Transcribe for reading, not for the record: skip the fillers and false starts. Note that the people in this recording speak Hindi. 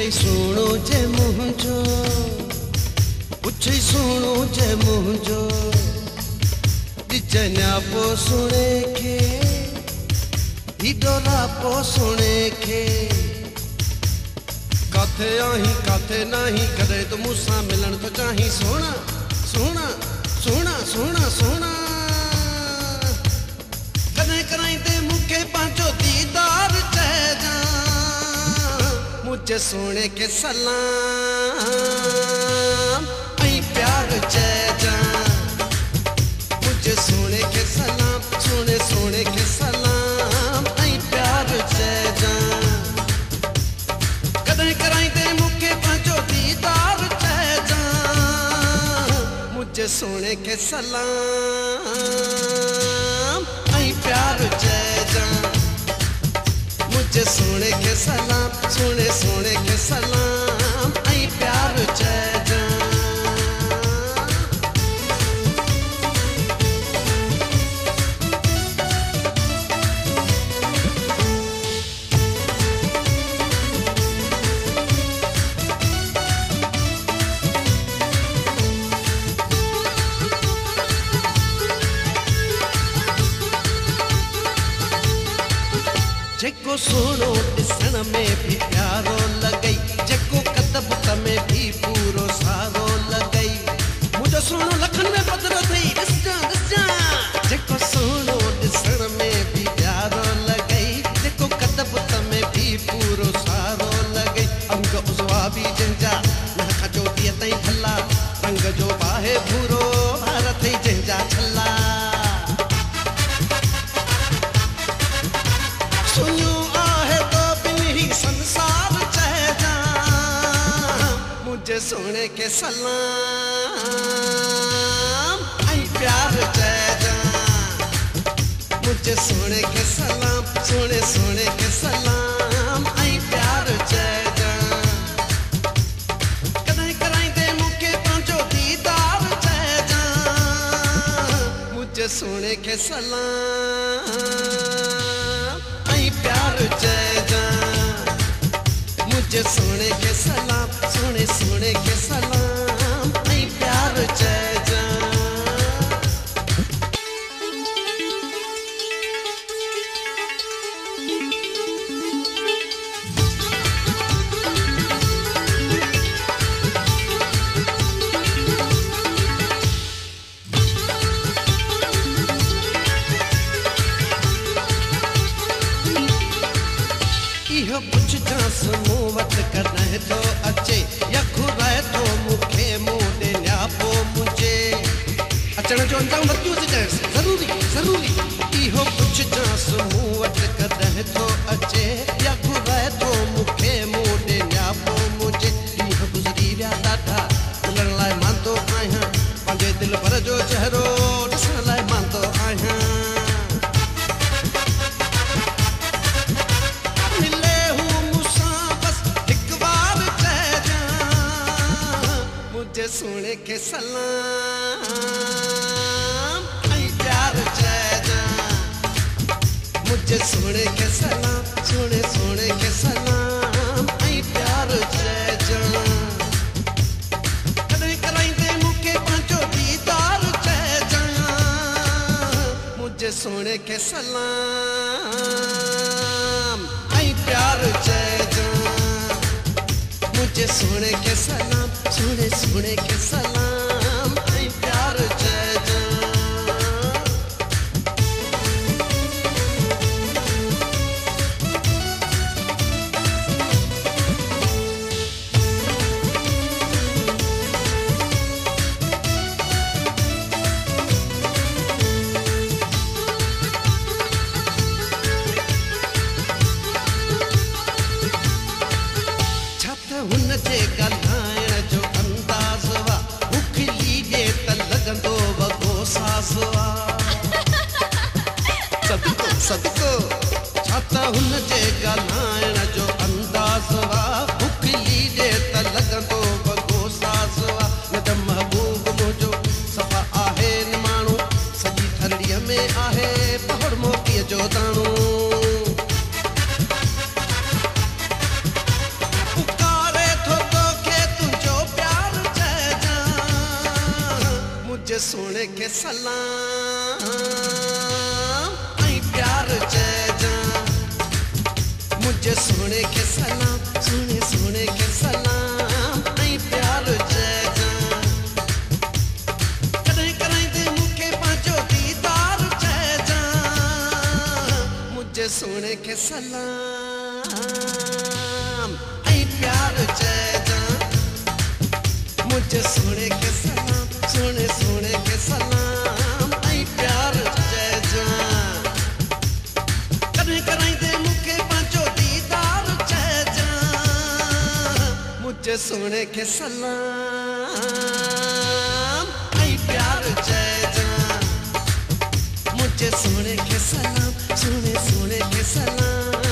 पुछई सुणो जे मुंहिंजो, पुछई सुणो जे मुंहिंजो, ॾिजञा पो सुणे खे डोला पो सुणे खे। काथे आहीं काथे नहीं, कदे तो मूंसां मिलण तो चाहीं। सोना सोना सोना सोना सोना, कदे कराई ते मूंखे पंहिंजो दीदार चइजां। मुझे सोने के सलाम ऐं प्यार चइजां। मुझे सोने के सलाम, सोने सोने के सलाम ऐं प्यार चइजां। कदे कराई ते मूंखे पंहिंजो दीदार चइजां। मुझे सोने के सलाम ऐं प्यार चइजां। मुझे सोने के सलाम, सोने सोने के सलाम ऐं प्यार चइजां। जेको सोनो ॾिसण में भी प्यारो लॻई, जेको कद बुत में भी पूरो सारो लॻई। मुंहिंजो सोनो लखनि में पधरो थई, ॾिसजां ॾिसजां। जेको सोनो ॾिसण में भी प्यारो लॻई, जेको कद बुत में भी पूरो सारो लॻई। अंग उज़वा भी जंहिंजा नख चोटीअ ताईं भला, रंग जो बाहे भूरो भार थई जंहिंजा छला। सुनियो आहे तो बिन ही संसार चइजां। मुझे सोने के सलाम ऐं प्यार चइजां। मुझे सोने के सलाम, सोने सोने के सलाम ऐं प्यार चइजां। कदे कराई ते मूंखे पंहिंजो दीदार चइजां। मुझे सोने के सलाम प्यार चइजां। मुझे सोने के सलाम, सोने सोने के सलाम ऐं प्यार चइजां। इहो पुछजांस मूं वटि कॾहिं थो अचे, या घुराए थो मूंखे मूं ॾिना पोइ मुंहिंजे अचण जो अंजाम वरितियूं ॾिजांसि ज़रूरी ज़रूरी। इहो पुछजांस मूं वटि कॾहिं थो अचे, या घुराए थो मूंखे मूं ॾिना पोइ मुंहिंजे। ॾींहं गुज़री विया ॾाढा, मिलण लाइ मांदो आहियां। पंहिंजे दिलि भर जो चहिरो ॾिसण लाइ मांदो आहियां। मुझे सोने के सलाम ऐं प्यार चइजां। मुझे सोने के सलाम, सोने सोने के सलाम ऐं प्यार चइजां। कदे कराई ते मूंखे पंहिंजो दीदार चइजां। मुझे सोने के सलाम ऐं प्यार चइजां। मुझे सोने के सलाम, सोने सोने के सलाम ऐं प्यार चइजां। हुन जे ॻाल्हाइण जो अंदाज़ वा, उखली ॾे त लॻंदो वॻो साज़ वा। सदको सदको छा त हुन जे ॻाल्हाइण जो अंदाज़ वा, उखली ॾे त लॻंदो वॻो साज़ वा। न त महबूब मुंहिंजो सफ़ा आहे न माण्हू, सॼी थरड़ीअ में आहे पहड़ मोतीअ जो दाणो। पुकारे सोने के सलाम आई प्यार जय जा मुझे सोने के सलाम सोने सोने के सलाम आई प्यार जय जा कदे कराई दे मुखे पांचो दीदार जय जा मुझे सोने के सलाम आई प्यार जय जा मुझे सोने के सलाम सोने सोने के सलाम आई प्यार जय जा कदे कराई दे मुखे पांचो दीदार जय जा मुझे सोने के सलाम आई प्यार जय जा मुझे सोने के सलाम सोने सोने के सलाम